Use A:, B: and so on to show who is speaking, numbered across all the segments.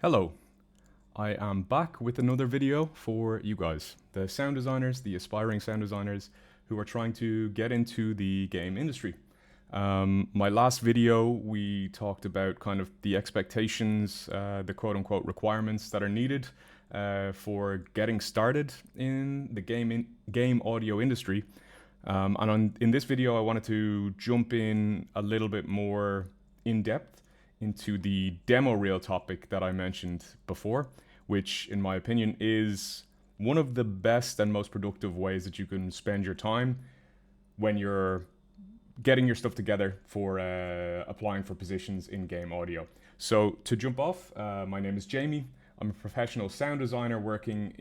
A: Hello, I am back with another video for you guys, the sound designers, the aspiring sound designers who are trying to get into the game industry. My last video, we talked about kind of the expectations, the quote unquote requirements that are needed for getting started in the game audio industry. In this video, I wanted to jump in a little bit more in depth into the demo reel topic that I mentioned before, which in my opinion is one of the best and most productive ways that you can spend your time when you're getting your stuff together for applying for positions in game audio. So to jump off, my name is Jamie. I'm a professional sound designer working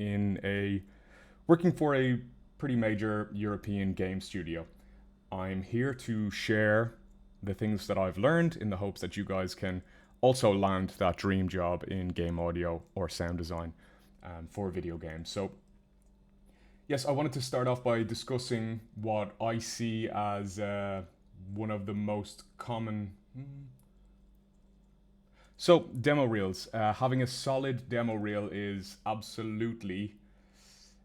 A: for a pretty major European game studio. I'm here to share the things that I've learned in the hopes that you guys can also land that dream job in game audio or sound design for video games. So yes, I wanted to start off by discussing what I see as one of the most common. So demo reels. Having a solid demo reel is absolutely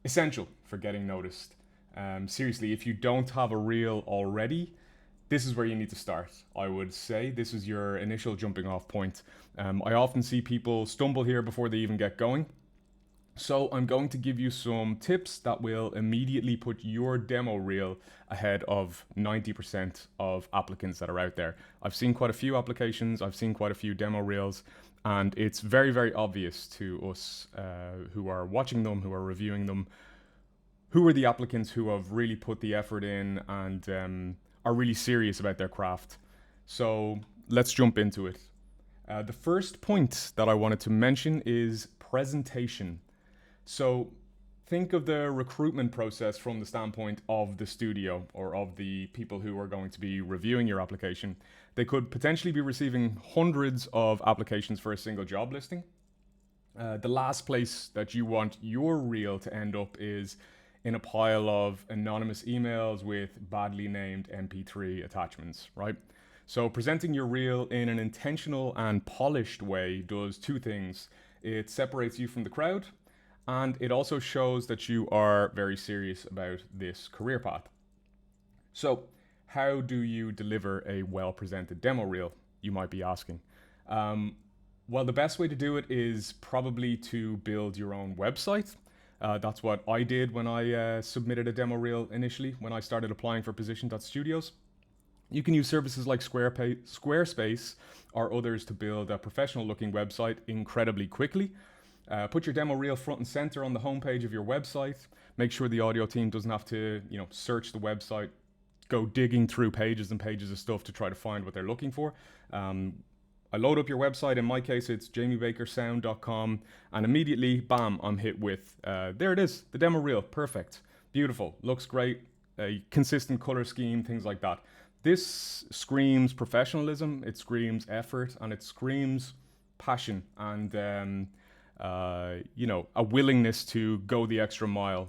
A: essential for getting noticed. Seriously, if you don't have a reel already, this is where you need to start. I would say this is your initial jumping off point. I often see people stumble here before they even get going. So I'm going to give you some tips that will immediately put your demo reel ahead of 90% of applicants that are out there. I've seen quite a few applications, I've seen quite a few demo reels, and it's very, very obvious to us who are watching them, who are reviewing them, who are the applicants who have really put the effort in and are really serious about their craft. So let's jump into it. The first point that I wanted to mention is presentation. So think of the recruitment process from the standpoint of the studio or of the people who are going to be reviewing your application. They could potentially be receiving hundreds of applications for a single job listing. The last place that you want your reel to end up is in a pile of anonymous emails with badly named MP3 attachments, right? So presenting your reel in an intentional and polished way does two things. It separates you from the crowd, and it also shows that you are very serious about this career path. So how do you deliver a well-presented demo reel, you might be asking? Well, the best way to do it is probably to build your own website. That's what I did when I submitted a demo reel initially, when I started applying for positions at studios. You can use services like Squarespace or others to build a professional looking website incredibly quickly. Put your demo reel front and center on the homepage of your website. Make sure the audio team doesn't have to, search the website, go digging through pages and pages of stuff to try to find what they're looking for. I load up your website. In my case, it's jamiebakersound.com, and immediately, bam, I'm hit with, there it is, the demo reel, perfect, beautiful, looks great, a consistent color scheme, things like that. This screams professionalism, it screams effort, and it screams passion and, a willingness to go the extra mile,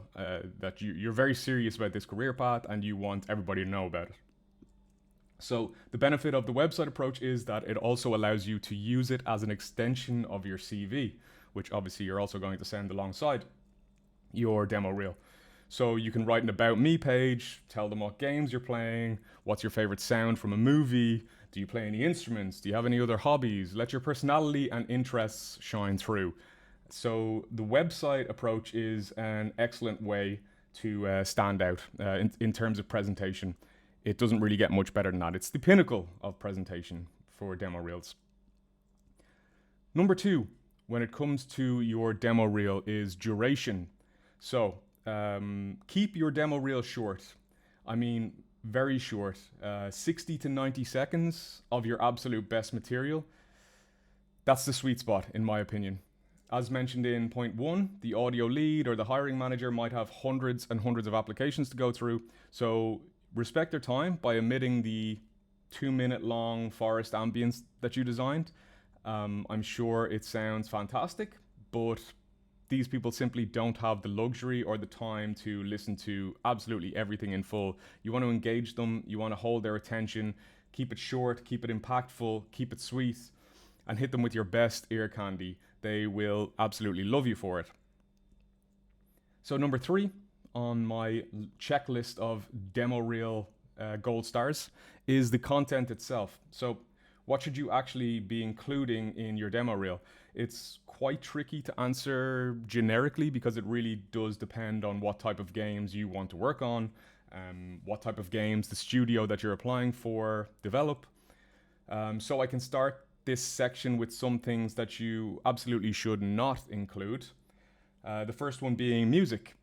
A: that you're very serious about this career path and you want everybody to know about it. So the benefit of the website approach is that it also allows you to use it as an extension of your CV, which obviously you're also going to send alongside your demo reel. So you can write an About Me page, tell them what games you're playing, what's your favorite sound from a movie, do you play any instruments, do you have any other hobbies, let your personality and interests shine through. So the website approach is an excellent way to stand out in terms of presentation. It doesn't really get much better than that. It's the pinnacle of presentation for demo reels. Number two, when it comes to your demo reel, is duration. So keep your demo reel short. I mean, very short. 60 to 90 seconds of your absolute best material. That's the sweet spot, in my opinion. As mentioned in point one, the audio lead or the hiring manager might have hundreds and hundreds of applications to go through. So respect their time by omitting the 2-minute long forest ambience that you designed. I'm sure it sounds fantastic, but these people simply don't have the luxury or the time to listen to absolutely everything in full. You want to engage them, you want to hold their attention, keep it short, keep it impactful, keep it sweet, and hit them with your best ear candy. they will absolutely love you for it. So number 3 on my checklist of demo reel gold stars is the content itself. So what should you actually be including in your demo reel? It's quite tricky to answer generically because it really does depend on what type of games you want to work on, what type of games the studio that you're applying for develop. So I can start this section with some things that you absolutely should not include. The first one being music.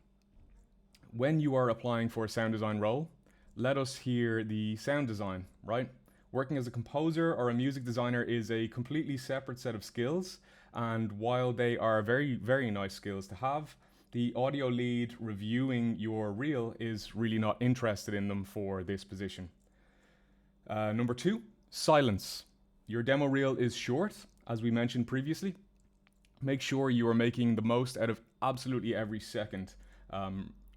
A: When you are applying for a sound design role, let us hear the sound design, right? Working as a composer or a music designer is a completely separate set of skills, and while they are very, very nice skills to have, the audio lead reviewing your reel is really not interested in them for this position. Number 2, silence. Your demo reel is short, as we mentioned previously. Make sure you are making the most out of absolutely every second.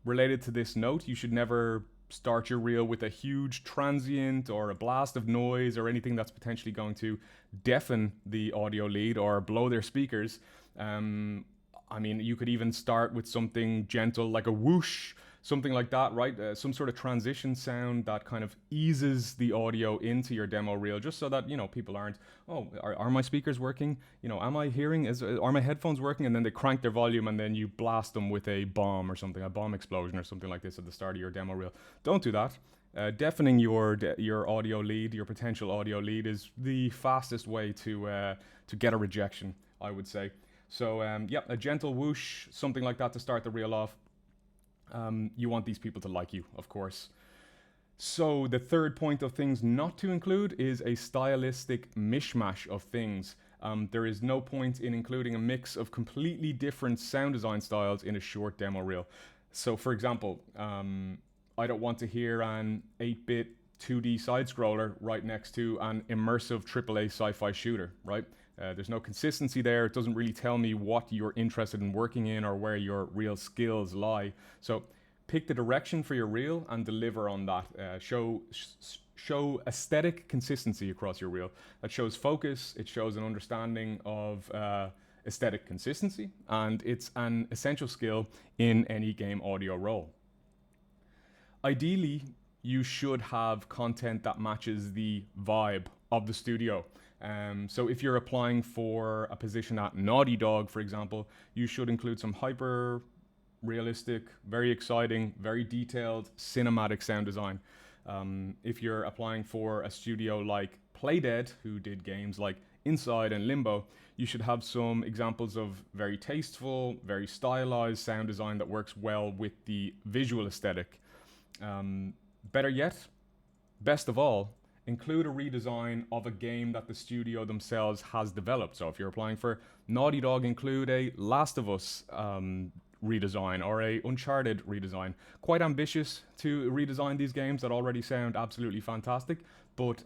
A: Related to this note, you should never start your reel with a huge transient or a blast of noise or anything that's potentially going to deafen the audio lead or blow their speakers. I mean, you could even start with something gentle like a whoosh, something like that, right? Some sort of transition sound that kind of eases the audio into your demo reel, just so that, people aren't, oh, are my speakers working? Am I hearing, are my headphones working? And then they crank their volume and then you blast them with a bomb or something, a bomb explosion or something like this at the start of your demo reel. Don't do that. Deafening your audio lead, your potential audio lead, is the fastest way to get a rejection, I would say. So a gentle whoosh, something like that to start the reel off. You want these people to like you, of course. So the third point of things not to include is a stylistic mishmash of things. There is no point in including a mix of completely different sound design styles in a short demo reel. So for example, I don't want to hear an 8-bit 2D side-scroller right next to an immersive AAA sci-fi shooter, right? There's no consistency there. It doesn't really tell me what you're interested in working in or where your real skills lie. So pick the direction for your reel and deliver on that. Show aesthetic consistency across your reel. That shows focus. It shows an understanding of aesthetic consistency, and it's an essential skill in any game audio role. Ideally, you should have content that matches the vibe of the studio. So if you're applying for a position at Naughty Dog, for example, you should include some hyper realistic, very exciting, very detailed cinematic sound design. If you're applying for a studio like Playdead, who did games like Inside and Limbo, you should have some examples of very tasteful, very stylized sound design that works well with the visual aesthetic. Better yet, best of all, include a redesign of a game that the studio themselves has developed. So if you're applying for Naughty Dog, include a Last of Us redesign or a Uncharted redesign. Quite ambitious to redesign these games that already sound absolutely fantastic, but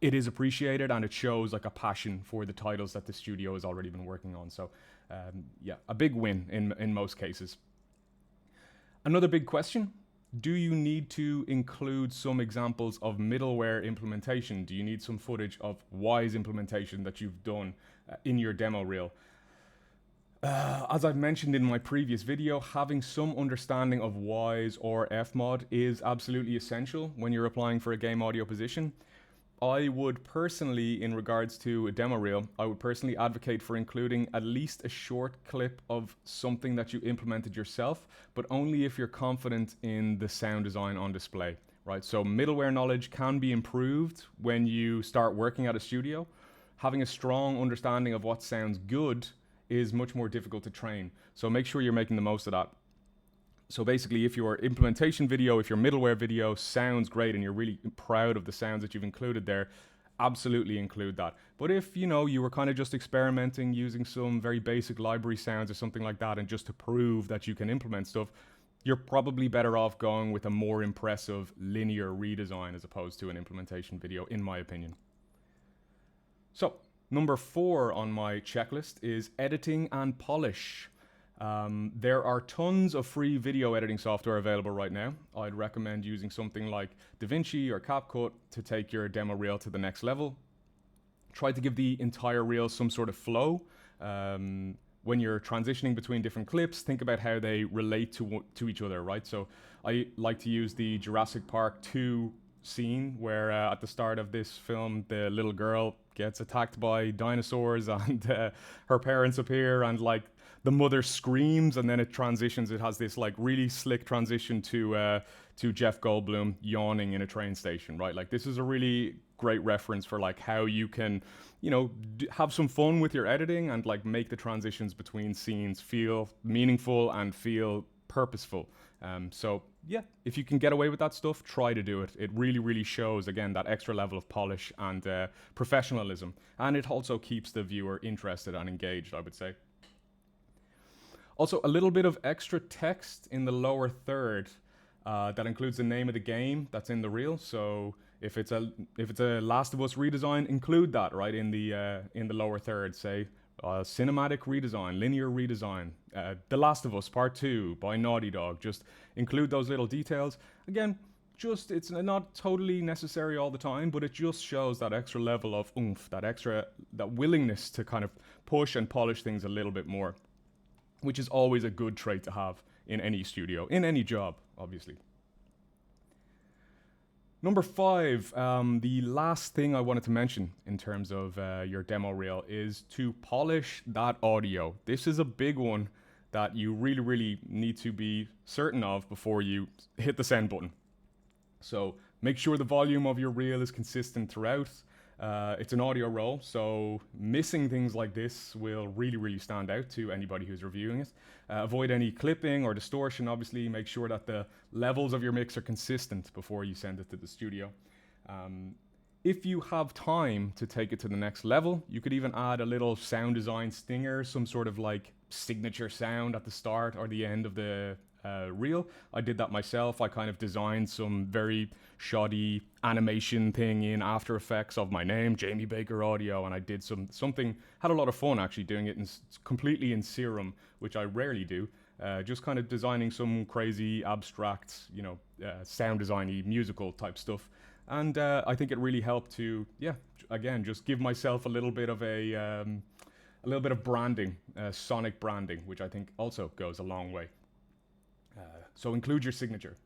A: it is appreciated and it shows like a passion for the titles that the studio has already been working on. So a big win in most cases. Another big question: do you need to include some examples of middleware implementation? Do you need some footage of Wwise implementation that you've done in your demo reel? As I've mentioned in my previous video, having some understanding of Wwise or FMOD is absolutely essential when you're applying for a game audio position. I would personally, in regards to a demo reel, I would personally advocate for including at least a short clip of something that you implemented yourself, but only if you're confident in the sound design on display, right? So middleware knowledge can be improved when you start working at a studio. Having a strong understanding of what sounds good is much more difficult to train. So make sure you're making the most of that. So basically, if your implementation video, if your middleware video sounds great and you're really proud of the sounds that you've included there, absolutely include that. But if you were kind of just experimenting using some very basic library sounds or something like that, and just to prove that you can implement stuff, you're probably better off going with a more impressive linear redesign as opposed to an implementation video, in my opinion. So number 4 on my checklist is editing and polish. There are tons of free video editing software available right now. I'd recommend using something like DaVinci or CapCut to take your demo reel to the next level. Try to give the entire reel some sort of flow. when you're transitioning between different clips, think about how they relate to each other, right? So I like to use the Jurassic Park 2 scene where at the start of this film, the little girl gets attacked by dinosaurs and her parents appear and like the mother screams, and then it transitions. It has this like really slick transition to Jeff Goldblum yawning in a train station, right? Like this is a really great reference for like how you can, you know, have some fun with your editing and like make the transitions between scenes feel meaningful and feel purposeful. So yeah, if you can get away with that stuff, try to do it. It really, really shows, again, that extra level of polish and professionalism. And it also keeps the viewer interested and engaged, I would say. Also, a little bit of extra text in the lower third that includes the name of the game that's in the reel. So if it's a Last of Us redesign, include that right in the lower third. Say cinematic redesign, linear redesign, The Last of Us Part 2 by Naughty Dog. Just include those little details. Again, it's not totally necessary all the time, but it just shows that extra level of oomph, that willingness to kind of push and polish things a little bit more, which is always a good trait to have in any studio, in any job, obviously. Number 5, the last thing I wanted to mention in terms of your demo reel is to polish that audio. This is a big one that you really, really need to be certain of before you hit the send button. So make sure the volume of your reel is consistent throughout. It's an audio roll, so missing things like this will really, really stand out to anybody who's reviewing it. Avoid any clipping or distortion, obviously. Make sure that the levels of your mix are consistent before you send it to the studio. If you have time to take it to the next level, you could even add a little sound design stinger, some sort of like signature sound at the start or the end of the reel. I did that myself. I kind of designed some very shoddy animation thing in After Effects of my name, Jamie Baker Audio, and I did something, had a lot of fun actually doing it completely in Serum, which I rarely do. Just kind of designing some crazy abstract, sound designy musical type stuff. And I think it really helped to, again, just give myself a little bit of branding, sonic branding, which I think also goes a long way. So include your signature.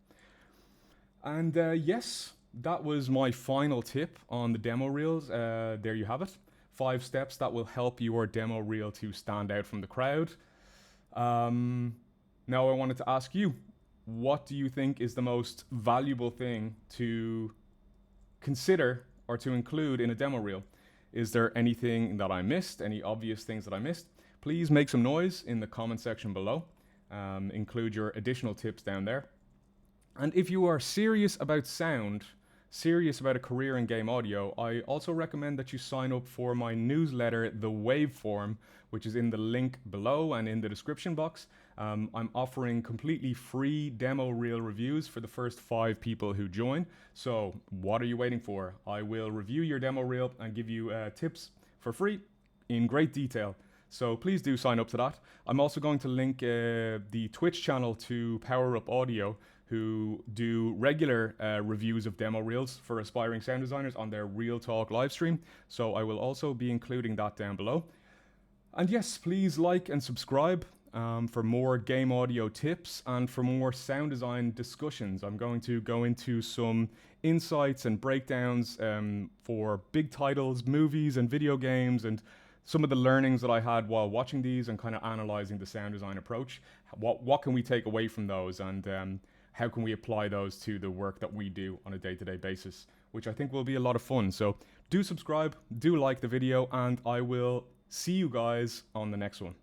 A: And yes, that was my final tip on the demo reels. There you have it. 5 steps that will help your demo reel to stand out from the crowd. Now I wanted to ask you, what do you think is the most valuable thing to consider or to include in a demo reel? Is there anything that I missed? Any obvious things that I missed? Please make some noise in the comment section below. Include your additional tips down there. And if you are serious about sound, serious about a career in game audio, I also recommend that you sign up for my newsletter, The Waveform, which is in the link below and in the description box. I'm offering completely free demo reel reviews for the first 5 people who join. So what are you waiting for? I will review your demo reel and give you tips for free in great detail. So please do sign up to that. I'm also going to link the Twitch channel to PowerUpAudio, who do regular reviews of demo reels for aspiring sound designers on their Real Talk live stream. So I will also be including that down below. And yes, please like and subscribe for more game audio tips and for more sound design discussions. I'm going to go into some insights and breakdowns for big titles, movies and video games, and some of the learnings that I had while watching these and kind of analyzing the sound design approach. What can we take away from those, and how can we apply those to the work that we do on a day-to-day basis, which I think will be a lot of fun. So do subscribe, do like the video, and I will see you guys on the next one.